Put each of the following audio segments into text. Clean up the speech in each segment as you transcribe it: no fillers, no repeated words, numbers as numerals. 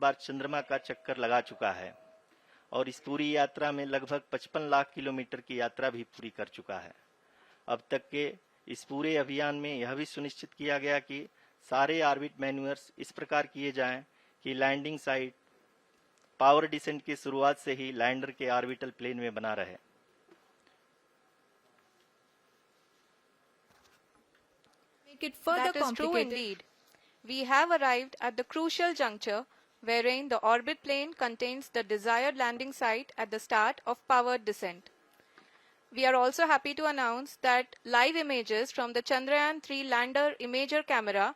बार चंद्रमा का चक्कर लगा चुका है और इस पूरी यात्रा में लगभग 55 लाख किलोमीटर की यात्रा भी पूरी कर चुका है। अब तक के इस पूरे अभियान में यह भी सुनिश्चित किया गया कि सारे ऑर्बिट मैन्यूअर्स इस प्रकार किए जाएं कि लैंडिंग साइट पावर डिसेंट की शुरुआत से ही लैंडर के ऑर्बिटल प्लेन में बना रहे। Make it further That is true complicated. indeed. We have arrived at the crucial juncture wherein the orbit plane contains the desired landing site at the start of powered descent. We are also happy to announce that live images from the Chandrayaan-3 lander imager camera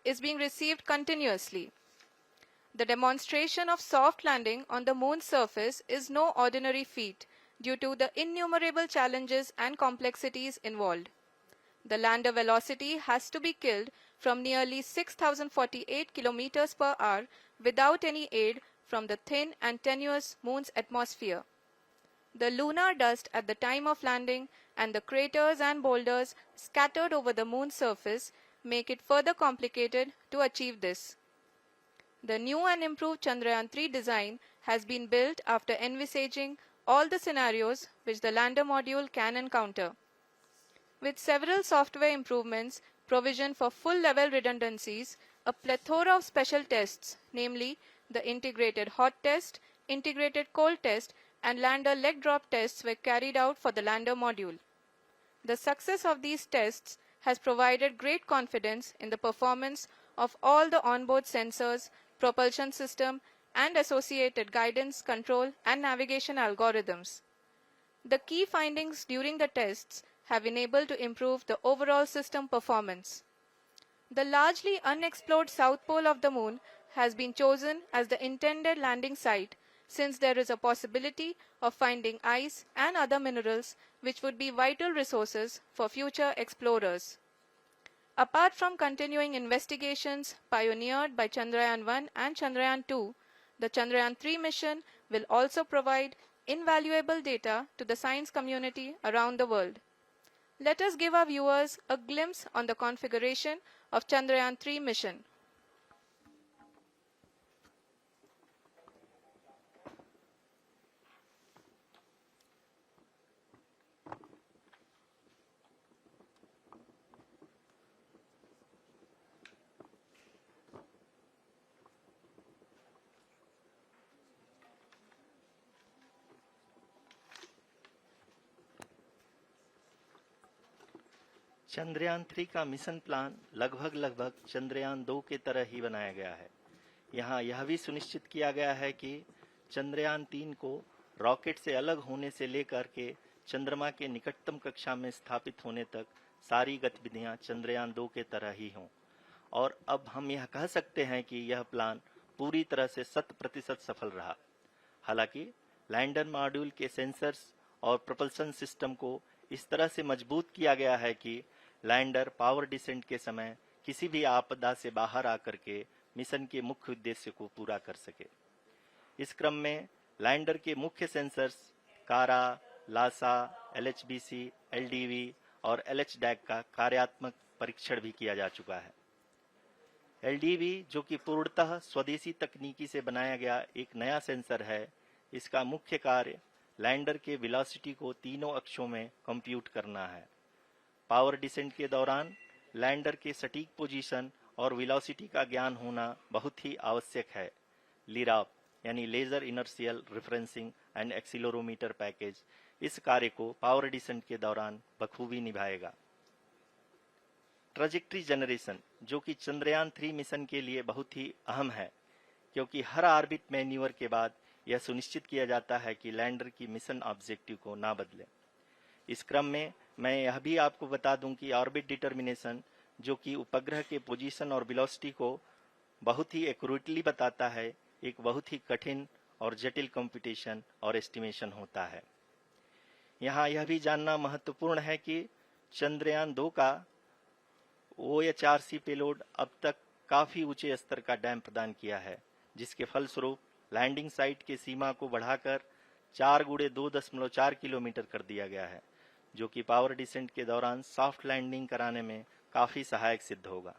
is being received continuously. The demonstration of soft landing on the moon's surface is no ordinary feat due to the innumerable challenges and complexities involved. The lander velocity has to be killed from nearly 6,048 kilometers per hour without any aid from the thin and tenuous moon's atmosphere. The lunar dust at the time of landing and the craters and boulders scattered over the moon's surface make it further complicated to achieve this. The new and improved Chandrayaan-3 design has been built after envisaging all the scenarios which the lander module can encounter. With several software improvements, provision for full-level redundancies, a plethora of special tests, namely the integrated hot test, integrated cold test, and lander leg drop tests were carried out for the lander module. The success of these tests has provided great confidence in the performance of all the onboard sensors, propulsion system, and associated guidance, control, and navigation algorithms. The key findings during the tests have enabled to improve the overall system performance. The largely unexplored south pole of the moon has been chosen as the intended landing site since there is a possibility of finding ice and other minerals which would be vital resources for future explorers. Apart from continuing investigations pioneered by Chandrayaan-1 and Chandrayaan-2, the Chandrayaan-3 mission will also provide invaluable data to the science community around the world. Let us give our viewers a glimpse on the configuration of Chandrayaan-3 mission. Chandrayaan 3 का mission plan लगभग चंद्रयान 2 के तरह ही बनाया गया है। यहाँ यह भी सुनिश्चित किया गया है कि चंद्रयान 3 को रॉकेट से अलग होने से लेकर के चंद्रमा के निकटतम कक्षा में स्थापित होने तक सारी गतिविधियां चंद्रयान 2 के तरह ही हों। और अब हम यह कह सकते हैं कि यह प्लान पूरी तरह से 100% सफल रहा। हालांकि लैंडर मॉड्यूल के सेंसर्स और प्रोपल्शन सिस्टम को इस तरह से मजबूत किया गया है कि लैंडर पावर डिसेंट के समय किसी भी आपदा से बाहर आकर के मिशन के मुख्य उद्देश्य को पूरा कर सके। इस क्रम में लैंडर के मुख्य सेंसर्स कारा, लासा, LHBC, LDV और LHDAC का कार्यात्मक परीक्षण भी किया जा चुका है। LDV जो कि पूर्णतः स्वदेशी तकनीकी से बनाया गया एक नया सेंसर है, इसका मुख्य कार्य लैंडर के वेलोसिटी को तीनों अक्षों में कंप्यूट करना है। पावर डिसेंट के दौरान लैंडर के सटीक पोजीशन और वेलोसिटी का ज्ञान होना बहुत ही आवश्यक है। लिराप यानी laser inertial referencing and accelerometer package इस कार्य को पावर डिसेंट के दौरान बखूबी निभाएगा। ट्रैजेक्टरी जनरेशन जो कि चंद्रयान 3 मिशन के लिए बहुत ही अहम है, क्योंकि हर ऑर्बिट मैन्यूवर के बाद यह सुनिश्चित किया जाता है कि लैंडर की मिशन ऑब्जेक्टिव को ना बदले। इस क्रम में मैं यह भी आपको बता दूं कि ऑर्बिट डिटर्मिनेशन जो कि उपग्रह के पोजीशन और वेलोसिटी को बहुत ही एक्यूरेटली बताता है, एक बहुत ही कठिन और जटिल कंप्यूटेशन और एस्टिमेशन होता है। यहाँ यह भी जानना महत्वपूर्ण है कि चंद्रयान 2 का OHRC पेलोड अब तक काफी ऊंचे स्तर का डैम प्रदान किया है, जिसके फलस्वरूप लैंडिंग साइट की सीमा को बढ़ाकर 4 × 2.4 किलोमीटर कर दिया गया है, जो कि पावर डिसेंट के दौरान सॉफ्ट लैंडिंग कराने में काफी सहायक सिद्ध होगा।